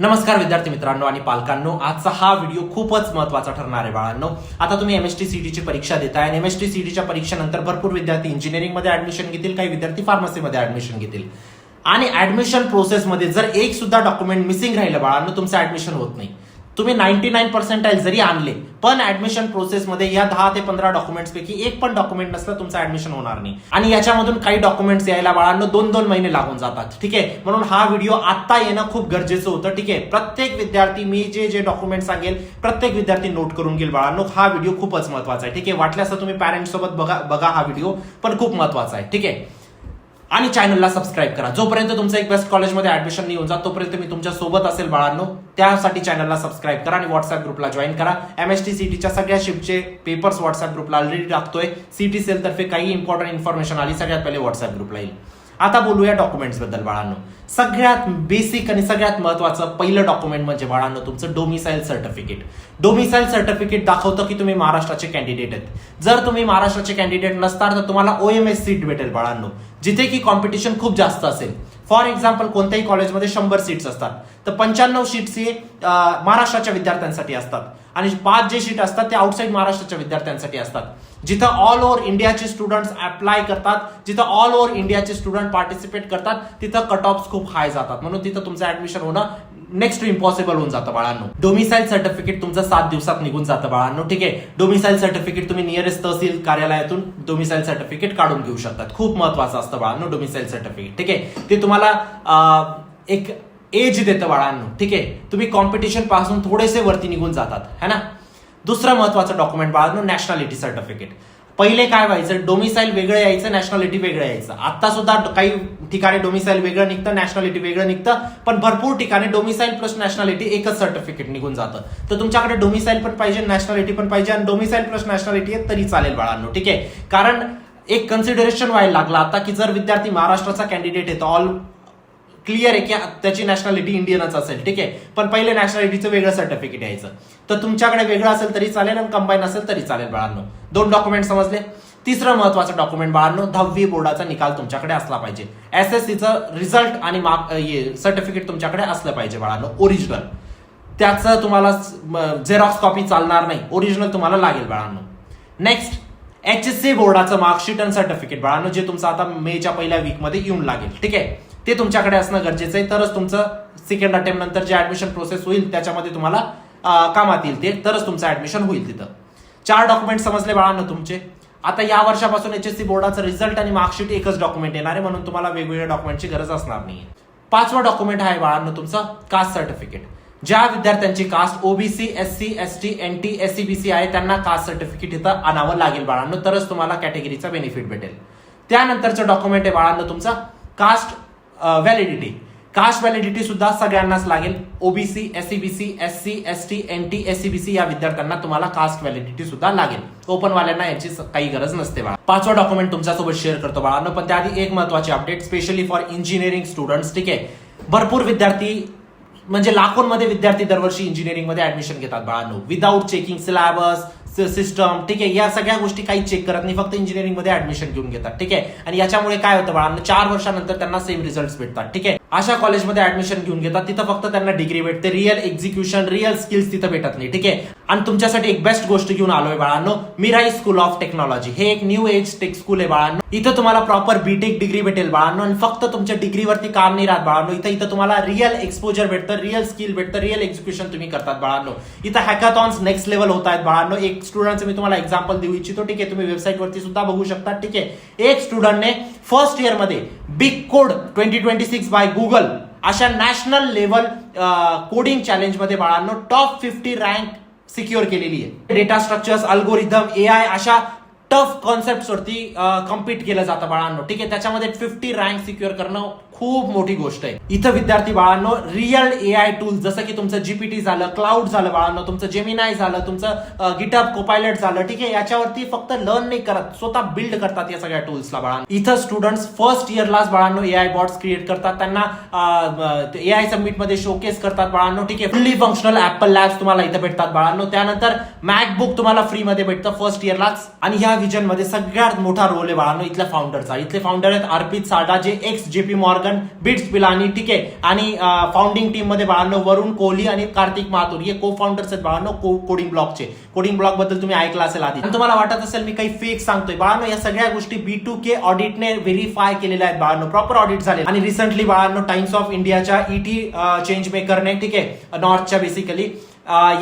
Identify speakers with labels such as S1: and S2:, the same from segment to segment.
S1: नमस्कार विद्यार्थी मित्रांनो आणि पालकांनो, आजचा हा व्हिडिओ खूपच महत्त्वाचा ठरणार आहे बाळांनो. आता तुम्ही एमएसटी सीईटीची परीक्षा देताय आणि एमएसटी सीईटीच्या परीक्षेनंतर भरपूर विद्यार्थी इंजिनिअरिंग मध्ये ऍडमिशन घेतील, काही विद्यार्थी फार्मसीमध्ये ऍडमिशन घेतील आणि ऍडमिशन प्रोसेसमध्ये जर एक सुद्धा डॉक्युमेंट मिसिंग राहिलं बाळांनो, तुमचं ऍडमिशन होत नाही. तुम्ही 99% जरी आणले पण ऍडमिशन प्रोसेसमध्ये या 10 ते 15 डॉक्युमेंट्स पैकी एक पण डॉक्युमेंट नसलं तुमचं ऍडमिशन होणार नाही. आणि याच्यामधून काही डॉक्युमेंट्स यायला बाळांनो 2-2 महिने लागून जातात. ठीक आहे, म्हणून हा व्हिडिओ आता येणं खूप गरजेचं होतं. ठीक आहे, प्रत्येक विद्यार्थी मी जे डॉक्युमेंट सांगेल प्रत्येक विद्यार्थी नोट करून घेईल बाळांनो. हा व्हिडिओ खूपच महत्वाचा आहे. ठीक आहे, वाटल्यास तुम्ही पॅरेंट्स सोबत बघा हा व्हिडिओ, पण खूप महत्वाचा आहे. ठीक आहे, आणि चॅनलला सबस्क्राईब करा. जोपर्यंत तुमचं एक बेस्ट कॉलेजमध्ये ऍडमिशन नाही होऊन जात तोपर्यंत मी तुमच्या सोबत असेल बाळांनो. त्यासाठी चॅनलला सबस्क्राईब करा आणि व्हॉट्सअप ग्रुपला जॉईन करा. एमएसटी सीईटीच्या सगळ्या शिफ्टचे पेपर्स व्हॉट्सअप ग्रुपला ऑलरेडी टाकतोय. सीईटी सेल तर्फे काही इम्पॉर्टंट इन्फॉर्मेशन आली सगळ्यात पहिले व्हॉट्सअप ग्रुपला येईल. आता बोलूया डॉक्युमेंट्स बद्दल बाळांनो. सगळ्यात बेसिक आणि सगळ्यात महत्वाचं पहिलं डॉक्युमेंट म्हणजे बाळांनो तुमचं डोमिसाईल सर्टिफिकेट. डोमिसाईल सर्टिफिकेट दाखवतं की तुम्ही महाराष्ट्राचे कॅन्डिडेट आहेत. जर तुम्ही महाराष्ट्राचे कॅन्डिडेट नसतात तर तुम्हाला ओएमएस सीट भेटेल बाळांनो, जिथे की कॉम्पिटिशन खूप जास्त असेल. फॉर एक्झाम्पल कोणत्याही कॉलेजमध्ये 100 सीट्स असतात तर 95 सीट्स हे महाराष्ट्राच्या विद्यार्थ्यांसाठी असतात आणि 5 जे सीट असतात ते आउटसाइड महाराष्ट्राच्या विद्यार्थ्यांसाठी असतात. जिथं ऑल ओव्हर इंडियाचे स्टुडंट्स अप्लाय करतात, जिथं ऑल ओव्हर इंडियाचे स्टुडंट पार्टिसिपेट करतात, तिथं कट ऑफ खूप हाय जातात. म्हणून तिथं तुमचं ऍडमिशन होणं नेक्स्ट टू इम्पॉसिबल होऊन जातं बाळांनो. डोमिसाईल सर्टिफिकेट तुमचं 7 दिवसात निघून जातं बाळांनो. ठीक आहे, डोमिसाईल सर्टिफिकेट तुम्ही नियरेस्ट तहसील कार्यालयातून डोमिसाईल सर्टिफिकेट काढून घेऊ शकतात. खूप महत्वाचं असतं बाळांनो डोमिसाईल सर्टिफिकेट. ठीक आहे, ते तुम्हाला एक एज देतं बाळांनो. ठीक आहे, तुम्ही कॉम्पिटिशन पासून थोडेसे वरती निघून जातात है ना. दुसरं महत्वाचं डॉक्युमेंट बाळांनो नॅशनॅलिटी सर्टिफिकेट. पहिले काय व्हायचं, डोमिसाईल वेगळं यायचं, नॅशनॅलिटी वेगळं यायचं. आता सुद्धा काही ठिकाणी डोमिसाईल वेगळं निघतं, नॅशनॅलिटी वेगळं निघतं, पण भरपूर ठिकाणी डोमिसाईल प्लस नॅशनॅलिटी एकच सर्टिफिकेट निघून जातं. तर तुमच्याकडे डोमिसाईल पण पाहिजे, नॅशनॅलिटी पण पाहिजे आणि डोमिसाईल प्लस नॅशनॅलिटी आहे तरी चालेल बाळांनो. ठीक आहे, कारण एक कन्सिडरेशन व्हायला लागला आता की जर विद्यार्थी महाराष्ट्राचा कॅन्डिडेट आहे तर ऑल क्लिअर आहे की त्याची नॅशनॅलिटी इंडियनच असेल. ठीक आहे, पण पहिले नॅशनॅलिटीचं वेगळं सर्टिफिकेट यायचं. तर तुमच्याकडे वेगळं असेल तरी चालेल आणि कंबाईन असेल तरी चालेल बाळांनो. 2 डॉक्युमेंट समजले. तिसरं महत्वाचं डॉक्युमेंट बाळांनो 10वी बोर्डाचा निकाल तुमच्याकडे असला पाहिजे. एसएससीचं रिझल्ट आणि सर्टिफिकेट तुमच्याकडे असलं पाहिजे बाळांनो, ओरिजिनल. त्याचं तुम्हाला झेरॉक्स कॉपी चालणार नाही, ओरिजिनल तुम्हाला लागेल बाळांनो. नेक्स्ट एचएससी बोर्डाचं मार्कशीट आणि सर्टिफिकेट बाळांनो, जे तुमचं आता मेच्या पहिल्या वीकमध्ये येऊन लागेल. ठीक आहे, ते तुमच्याकडे असणं गरजेचं आहे. तरच तुमचं सेकंड अटेम्प्ट नंतर जे ऍडमिशन प्रोसेस होईल त्याच्यामध्ये तुम्हाला कामात येईल, ते तरच तुमचं ऍडमिशन होईल तिथं. 4 डॉक्युमेंट समजले बाळांनो तुमचे. आता या वर्षापासून एचएससी बोर्डाचं रिझल्ट आणि मार्कशीट एकच डॉक्युमेंट येणार आहे, म्हणून तुम्हाला वेगवेगळ्या डॉक्युमेंटची गरज असणार नाही. 5वं डॉक्युमेंट आहे बाळांनो तुमचं कास्ट सर्टिफिकेट. ज्या विद्यार्थ्यांची caste OBC, SC, ST, NT, SCBC आहे त्यांना कास्ट सर्टिफिकेट इथं आणावं लागेल बाळांनो, तरच तुम्हाला कॅटेगरीचा बेनिफिट भेटेल. त्यानंतरचं डॉक्युमेंट आहे बाळांनो तुमचा कास्ट व्हॅलिडिटी. कास्ट व्हॅलिडिटी सुद्धा सगळ्यांनाच लागेल. OBC, SCBC, SC, ST, NT, SCBC या विद्यार्थ्यांना तुम्हाला कास्ट व्हॅलिडिटी सुद्धा लागेल. ओपन वाल्यांना याची काही गरज नसते बाळा. 5वं डॉक्युमेंट तुमच्यासोबत शेअर करतो बाळांनो, पण त्याआधी एक महत्वाची update specially for engineering students. ठीक आहे, भरपूर विद्यार्थी म्हणजे लाखोंमध्ये विद्यार्थी दरवर्षी इंजिनिअरिंग मध्ये ऍडमिशन घेतात बाळांनो, विदाऊट चेकिंग सिलेबस सिस्टम. ठीक आहे, या सगळ्या गोष्टी काही चेक करत नाही, फक्त इंजिनिअरिंग मध्ये ऍडमिशन घेऊन घेतात. ठीक आहे, आणि याच्यामुळे काय होतं बाळांनो 4 वर्षानंतर त्यांना सेम रिझल्ट भेटतात. ठीक आहे, अशा कॉलेजमध्ये ऍडमिशन घेऊन घेतात तिथं फक्त त्यांना डिग्री भेटते, रिअल एक्झिक्युशन, रिअल स्किल्स तिथं भेटत नाही. ठीक आहे, आणि तुमच्यासाठी एक बेस्ट गोष्ट घेऊन आलोय बाळांनो, मिराई स्कूल ऑफ टेक्नॉलॉजी. हे एक न्यू एज टेक स्कूल आहे बाळांनो. इथं तुम्हाला प्रॉपर बीटेक डिग्री भेटेल बाळांनो, आणि फक्त तुमच्या डिग्रीवरती काम नाही राहत बाळांनो. इथं तुम्हाला रिअल एक्सपोजर भेटतं, रिअल स्किल भेटतं, रिअल एक्झिक्युशन तुम्ही करतात बाळांनो. इथं हॅकाथॉन्स नेक्स्ट लेवल होत आहेत बाळांनो. एक स्टुडंटचं मी तुम्हाला एक्झाम्पल देऊ इच्छितो. ठीक आहे, तुम्ही वेबसाईट वरती सुद्धा बघू शकता. ठीक आहे, एक स्टुडंटने फर्स्ट इयर मध्ये बिग कोड 2026 बाय गुगल अशा नॅशनल लेवल कोडिंग चॅलेंज मध्ये बाळांनो टॉप 50 रँक सिक्युअर केलेली आहे. डेटा स्ट्रक्चर्स, अल्गोरिदम, एआय अशा टफ कॉन्सेप्ट वरती कम्पीट केलं जातं बाळांनो. ठीक आहे, त्याच्यामध्ये 50 रँक सिक्युअर करणं खूप मोठी गोष्ट आहे. इथं विद्यार्थी बाळांनो रिअल एआय टूल्स जसं की तुमचं जीपीटी झालं, क्लाउड झालं बाळांनो, तुमचं जेमिनाय झालं, तुमचं गिटहब कोपायलट झालं. ठीक आहे, याच्यावरती फक्त लर्न नाही करत, स्वतः बिल्ड करतात या सगळ्या टूल्सला बाळांनो. इथं स्टुडंट्स फर्स्ट इयरलाच बाळांनो एआय बॉट्स क्रिएट करतात, त्यांना एआय समिट मध्ये शोकेस करतात बाळांनो. ठीक आहे, फुल्ली फंक्शनल ऍपल लॅब्स तुम्हाला इथं भेटतात बाळांनो. त्यानंतर मॅकबुक तुम्हाला फ्री मध्ये भेटतं फर्स्ट इयरलाच. आणि ह्या विजन मध्ये सगळ्यात मोठा रोल आहे बाळांनो इथल्या फाउंडरचा. इथले फाउंडर आहेत अर्पित साडा, जे x JP Morgan Mahajan, bits Pilani, ठीक आहे, आणि फाउंडिंग टीम मध्ये बाळांनो वरुण कोहली आणि कार्तिक माथुर हे को फाउंडर्स आहेत बाळांनो कोडिंग ब्लॉकचे. कोडिंग ब्लॉक बद्दल तुम्ही ऐकलं असेल आधी. आणि तुम्हाला वाटत असेल मी काही फेक सांगतोय बाळांनो, या सगळ्या गोष्टी B2K ऑडिटने व्हेरीफाय केलेल्या आहेत बाळांनो, प्रॉपर ऑडिट झाले. आणि रिसेंटली बाळांनो टाइम्स ऑफ इंडियाच्या ET चेंज मेकरने, ठीक आहे, नॉर्थच्या बेसिकली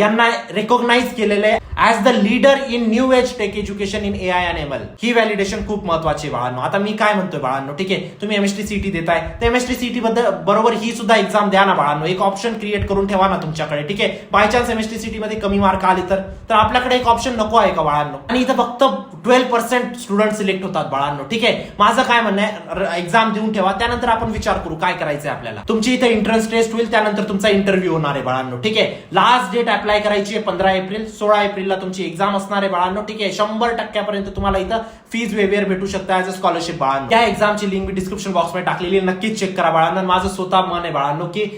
S1: यांना रेकॉग्नाइज केलेले as the leader in new age tech education in AI आणि ML. ही व्हॅलिडेशन खूप महत्वाची बाळांनो. आता मी काय म्हणतोय बाळांनो, ठीक आहे, तुम्ही MST CET देताय तर MST CET बरोबर ही सुद्धा एक्झाम द्या ना बाळांनो. एक ऑप्शन क्रिएट करून ठेवा ना तुमच्याकडे, ठीक आहे. बाय चान्स MST CET मध्ये कमी मार्क आले तर आपल्याकडे एक ऑप्शन नको आहे का बाळांनो? आणि इथं फक्त 12% स्टुडंट सिलेक्ट होतात बाळांनो, ठीक आहे. माझं काय म्हणणं आहे, एक्झाम देऊन ठेवा, त्यानंतर आपण विचार करू काय करायचंय आपल्याला. तुमची इथे एंट्रन्स टेस्ट होईल, त्यानंतर तुमचा इंटरव्ह्यू होणार आहे बाळांनो, ठीक आहे. लास्ट डेट अप्लाय करायची आहे 15 एप्रिल. 16 एप्रिलला तुमची एक्झाम असणार आहे बाळांनो, ठीक आहे. 100% तुम्हाला इथं फीज वेवेअर भेटू शकता ऍज अ स्कॉलरशिप बाळांनो. त्या एक्झामची लिंक मी डिस्क्रिप्शन बॉक्समध्ये टाकलेली, नक्कीच चेक करा बाळांनो. माझं स्वतः मन आहे बाळांनो की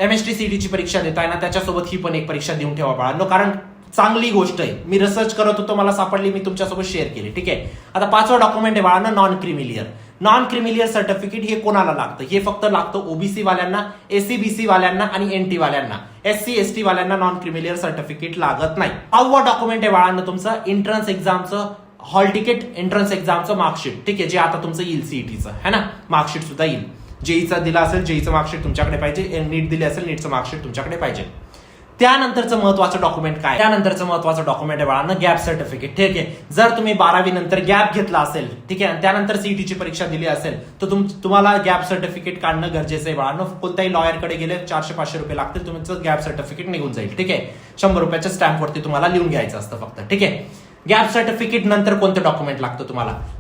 S1: MST CET ची परीक्षा देताय ना त्याच्यासोबत ही पण एक परीक्षा देऊन ठेवा बाळांनो, कारण चांगली गोष्ट आहे. मी रिसर्च करत होतो, मला सापडली, मी तुमच्यासोबत शेअर केली, ठीक आहे. आता 5वं डॉक्युमेंट आहे बाळांनो non creamy layer. Non creamy layer certificate हे कोणाला लागतं? हे फक्त लागतं OBC वाल्यांना, SC/BC वाल्यांना आणि NT वाल्यांना. SC/ST वाल्यांना नॉन क्रिमिलियर सर्टिफिकेट लागत नाही. 6वं डॉक्युमेंट आहे बाळांनो तुमचं entrance एक्झामचं hall ticket, entrance एक्झामचं marksheet, ठीक आहे, जे आता तुमचं येईल CETचं है ना, मार्कशीट सुद्धा येईल. जेईचा दिला असेल जेईचं मार्कशीट तुमच्याकडे पाहिजे, नीट दिले असेल नीटचं मार्कशीट तुमच्याकडे पाहिजे. त्यानंतरचं महत्वाचं डॉक्युमेंट काय? त्यानंतरचं महत्वाचं डॉक्युमेंट आहे बाळांनो गॅप सर्टिफिकेट, ठीक आहे. जर तुम्ही 12वी नंतर गॅप घेतला असेल, ठीक आहे, आणि त्यानंतर CET ची परीक्षा दिली असेल तर तुम्हाला गॅप सर्टिफिकेट काढणं गरजेचं आहे बाळांनो. कोणत्याही लॉयरकडे गेले 400-500 रुपये लागतील, तुमचं गॅप सर्टिफिकेट निघून जाईल, ठीक आहे. 100 रुपयाच्या स्टॅम्पवरती तुम्हाला लिहून घ्यायचं असतं फक्त, ठीक आहे. गॅप सर्टिफिकेट नंतर कोणतं डॉक्युमेंट लागतं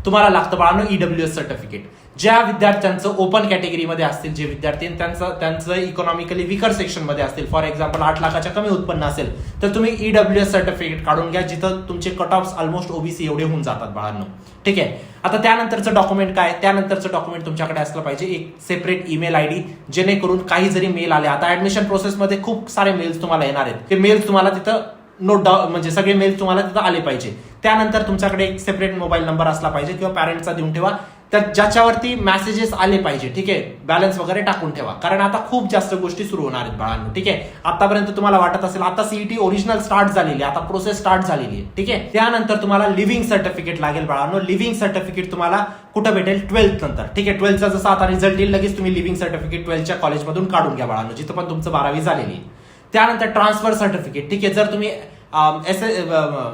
S1: तुम्हाला लागतं बाळांनो EWS सर्टिफिकेट. ज्या विद्यार्थ्यांचं ओपन कॅटेगरीमध्ये असतील, जे विद्यार्थी त्यांचं इकॉनॉमिकली विकर सेक्शन मध्ये असतील, फॉर एक्झाम्पल 8 लाखाच्या कमी उत्पन्न असेल तर तुम्ही EWS सर्टिफिकेट काढून घ्या, जिथं तुमचे कट ऑफ ऑलमोस्ट OBC एवढे होऊन जातात बाळांनो, ठीक आहे. आता त्यानंतरचं डॉक्युमेंट काय? त्यानंतरचं डॉक्युमेंट तुमच्याकडे असलं पाहिजे एक सेपरेट ईमेल ID, जेणेकरून काही जरी मेल आले, आता ऍडमिशन प्रोसेसमध्ये खूप सारे मेल्स तुम्हाला येणार आहेत, ते मेल्स तुम्हाला तिथं नोट डाऊन, म्हणजे सगळे मेल तुम्हाला तिथं आले पाहिजे. त्यानंतर तुमच्याकडे एक सेपरेट मोबाईल नंबर असला पाहिजे किंवा पॅरेंटचा देऊन ठेवा, तर ज्याच्यावरती मेसेजेस आले पाहिजे, ठीक आहे. बॅलन्स वगैरे टाकून ठेवा, कारण आता खूप जास्त गोष्टी सुरू होणार आहेत बाळांनो, ठीक आहे. आतापर्यंत तुम्हाला वाटत असेल आता CET ओरिजिनल स्टार्ट झालेली आहे, आता प्रोसेस स्टार्ट झालेली आहे, ठीक आहे. त्यानंतर तुम्हाला लिव्हिंग सर्टिफिकेट लागेल बाळांनो. लिव्हिंग सर्टिफिकेट तुम्हाला कुठं भेटेल? 12th नंतर, ठीक आहे. 12th चा जसा आता रिझल्ट येईल लगेच तुम्ही लिव्हिंग सर्टिफिकेट 12th कॉलेजमधून काढून घ्या बाळांनो, जिथं पण तुमचं 12वी झालेली आहे. त्यानंतर ट्रान्सफर सर्टिफिकेट, ठीक आहे. जर तुम्ही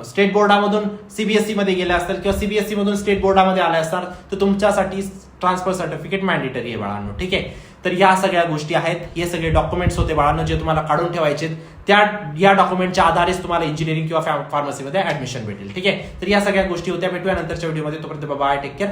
S1: स्टेट बोर्डामधून CBSE मध्ये गेले असतील किंवा CBSE मधून स्टेट बोर्डामध्ये आले असतात तर तुमच्यासाठी ट्रान्सफर सर्टिफिकेट मॅन्डेटरी आहे बाळांनो, ठीक आहे. तर या सगळ्या गोष्टी आहेत, हे सगळे डॉक्युमेंट्स होते बाळांनो जे तुम्हाला काढून ठेवायचे. या डॉक्युमेंटच्या आधारेच तुम्हाला इंजिनिअरिंग किंवा फार्मसीमध्ये ऍडमिशन भेटेल, ठीक आहे. तर या सगळ्या गोष्टी होत्या. भेटूया नंतरच्या व्हिडिओमध्ये, तोपर्यंत बाय, टेक केअर.